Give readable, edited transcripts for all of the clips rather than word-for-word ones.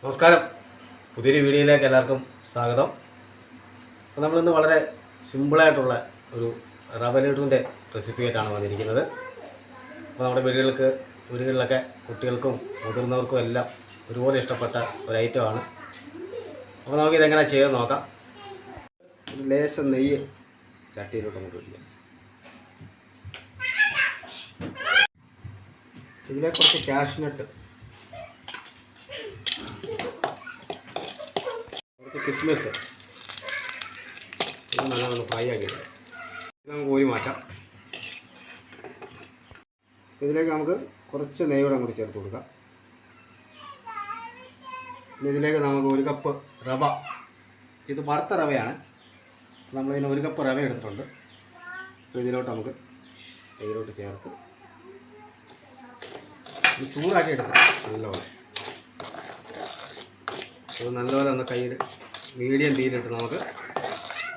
നമസ്കാരം. പുതിയൊരു വീഡിയോയിലേക്ക് എല്ലാവർക്കും സ്വാഗതം. അപ്പോൾ നമ്മളിന്ന് വളരെ സിമ്പിളായിട്ടുള്ള ഒരു റവ ലഡുവിൻ്റെ റെസിപ്പിയായിട്ടാണ് വന്നിരിക്കുന്നത്. അപ്പോൾ നമ്മുടെ വീടുകളിലൊക്കെ കുട്ടികൾക്കും മുതിർന്നവർക്കും എല്ലാം ഒരുപോലെ ഇഷ്ടപ്പെട്ട ഒരു ഐറ്റമാണ്. അപ്പോൾ നമുക്കിതെങ്ങനെ ചെയ്ത് നോക്കാം. ഒരു ലേശം നെയ്യ് ചട്ടിയിലോട്ട് നമുക്ക് ഒഴിക്കാം. ഇതിലെ കുറച്ച് കാഷ്നട്ട്, കിസ്മിസ് ഇത് നല്ലോണം ഫ്രൈ ആക്കിയിട്ട് നമുക്ക് കോരി മാറ്റാം. ഇതിലേക്ക് നമുക്ക് കുറച്ച് നെയ്യോടെ കൂടി ചേർത്ത് കൊടുക്കാം. പിന്നെ ഇതിലേക്ക് നമുക്ക് 1 കപ്പ് റവ, ഇത് വറുത്ത റവയാണ്. നമ്മളിതിന് 1 കപ്പ് റവ എടുത്തിട്ടുണ്ട്. അപ്പോൾ ഇതിലോട്ട് നമുക്ക് ഇതിലോട്ട് ചേർത്ത് ചൂടാക്കി എടുക്കണം. നല്ലപോലെ അത് നല്ലപോലെ ഒന്ന് കയ്യിൽ മീഡിയം തീയിലിട്ട് നമുക്ക്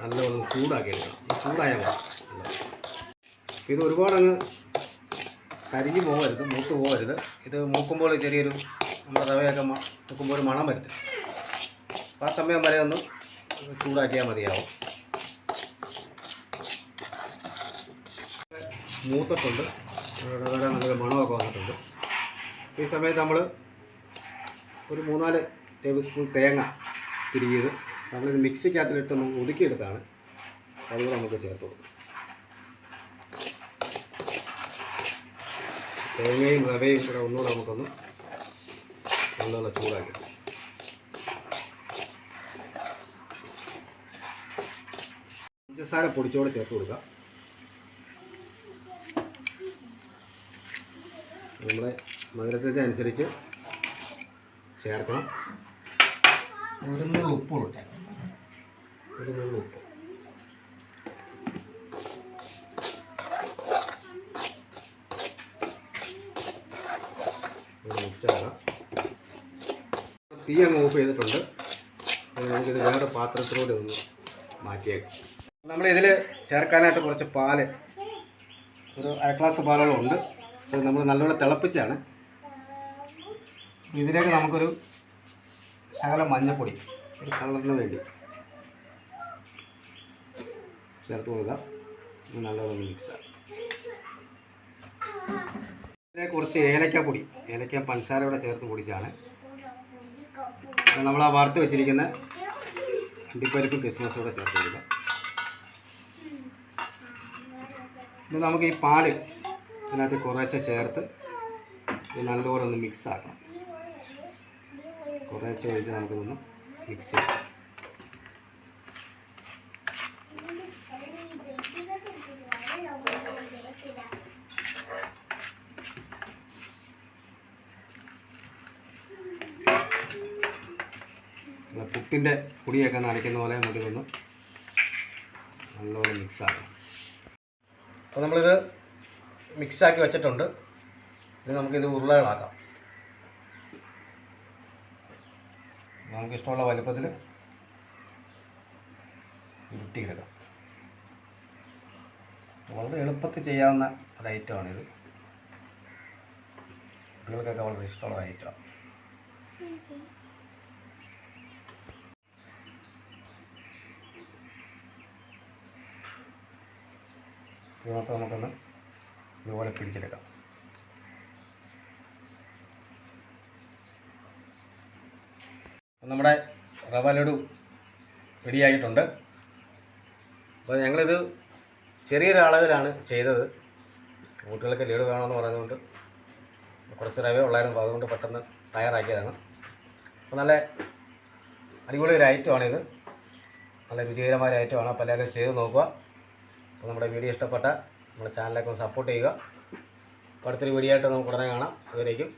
നല്ലപോലെ ഒന്ന് ചൂടാക്കി എടുക്കണം. ചൂടായാൽ മതി. ഇത് ഒരുപാടങ്ങ് കരിഞ്ഞു പോകരുത്, മൂത്ത് പോകരുത്. ഇത് മൂക്കുമ്പോൾ ചെറിയൊരു നമ്മുടെ റവയൊക്കെ മൂക്കുമ്പോൾ ഒരു മണം വരുത്തും. അപ്പോൾ ആ സമയം വരെ ഒന്ന് ചൂടാക്കിയാൽ മതിയാവും. മൂത്തിട്ടുണ്ട്, റവയുടെ നല്ലൊരു മണമൊക്കെ വന്നിട്ടുണ്ട്. ഈ സമയത്ത് നമ്മൾ ഒരു 3-4 ടേബിൾ സ്പൂൺ തേങ്ങ തിരികിയത് നമ്മളിത് മിക്സിക്കകത്തിലിട്ടൊന്ന് ഒതുക്കിയെടുത്താണ്. അതുകൂടെ നമുക്ക് ചേർത്ത് കൊടുക്കും. തേങ്ങയും റവയും കൂടെ ഒന്നുകൂടെ നമുക്കൊന്ന് നല്ലോണം ചൂടാക്കി പഞ്ചസാര പൊടിച്ചോടെ ചേർത്ത് കൊടുക്കാം. നമ്മുടെ മധുരത്തിൻ്റെ അനുസരിച്ച് ചേർക്കണം. 1 നുള്ള് ഉപ്പ് ഇട്ടേക്കാം. 1 നുള്ള് ഉപ്പ്. മിക്സ് ആകാം. തീ അങ്ങ് ഓഫ് ചെയ്തിട്ടുണ്ട്. നമുക്കിത് വേറെ പാത്രത്തിലൂടെ ഒന്ന് മാറ്റിയേക്കാം. നമ്മളിതിൽ ചേർക്കാനായിട്ട് കുറച്ച് പാല്, ഒരു 1/2 ഗ്ലാസ് പാലോളം ഉണ്ട്. ഇത് നമ്മൾ നല്ലോണം തിളപ്പിച്ചാണ്. ഇതിലേക്ക് നമുക്കൊരു ശകലം മഞ്ഞൾപ്പൊടി, ഒരു കളറിന് വേണ്ടി ചേർത്ത് കൊടുക്കാം. നല്ലോണം മിക്സാണ്. ഇതിലേക്ക് കുറച്ച് ഏലക്കാപ്പൊടി, ഏലക്ക പഞ്ചസാരയോടെ ചേർത്ത് പൊടിച്ചാണ്. നമ്മൾ ആ വറുത്ത് വെച്ചിരിക്കുന്ന അണ്ടിപ്പരിപ്പ് കിസ്മസോടെ ചേർത്ത് കൊടുക്കാം. ഇനി നമുക്ക് ഈ പാല് ഇതിനകത്ത് കുറേശ്ശെ ചേർത്ത് ഇത് നല്ലപോലെ ഒന്ന് മിക്സ് ആക്കണം. കുറേശ്ശെ ഒഴിച്ച് നമുക്കിതൊന്ന് മിക്സ് ചെയ്യാം. പുട്ടിൻ്റെ പൊടിയൊക്കെ നനയ്ക്കുന്ന പോലെ നമുക്കിതൊന്ന് നല്ലപോലെ മിക്സ് ആക്കണം. അപ്പോൾ നമ്മളിത് മിക്സാക്കി വെച്ചിട്ടുണ്ട്. ഇത് നമുക്കിത് ഉരുളകളാക്കാം. നമുക്കിഷ്ടമുള്ള വലുപ്പത്തിൽ ഉരുട്ടിയെടുക്കാം. വളരെ എളുപ്പത്തിൽ ചെയ്യാവുന്ന ഒരു ഐറ്റമാണിത്. കുട്ടികൾക്കൊക്കെ വളരെ ഇഷ്ടമുള്ള ഐറ്റമാണ്. ഇതിനകത്ത് നമുക്കൊന്ന് ഇതുപോലെ പിടിച്ചെടുക്കാം. നമ്മുടെ റവ ലഡു റെഡിയായിട്ടുണ്ട്. അപ്പോൾ ഞങ്ങളിത് ചെറിയൊരു അളവിലാണ് ചെയ്തത്. കുട്ടികൾക്ക് ലഡു വേണമെന്ന് പറഞ്ഞതുകൊണ്ട് കുറച്ച് റവ ഉള്ളായിരുന്നു. അപ്പോൾ അതുകൊണ്ട് പെട്ടെന്ന് തയ്യാറാക്കിയതാണ്. അപ്പോൾ നല്ല അടിപൊളി ഒരു ഐറ്റമാണിത്. നല്ല രുചികരമായ ഒരു ഐറ്റമാണ്. അപ്പോൾ എല്ലാവരും ചെയ്ത് നോക്കുക. അപ്പോൾ നമ്മുടെ വീഡിയോ ഇഷ്ടപ്പെട്ട നമ്മുടെ ചാനലൊക്കെ ഒന്ന് സപ്പോർട്ട് ചെയ്യുക. അപ്പോൾ അടുത്തൊരു വീഡിയോ ആയിട്ട് നമുക്ക് ഉടനെ കാണാം. അതുവരേക്കും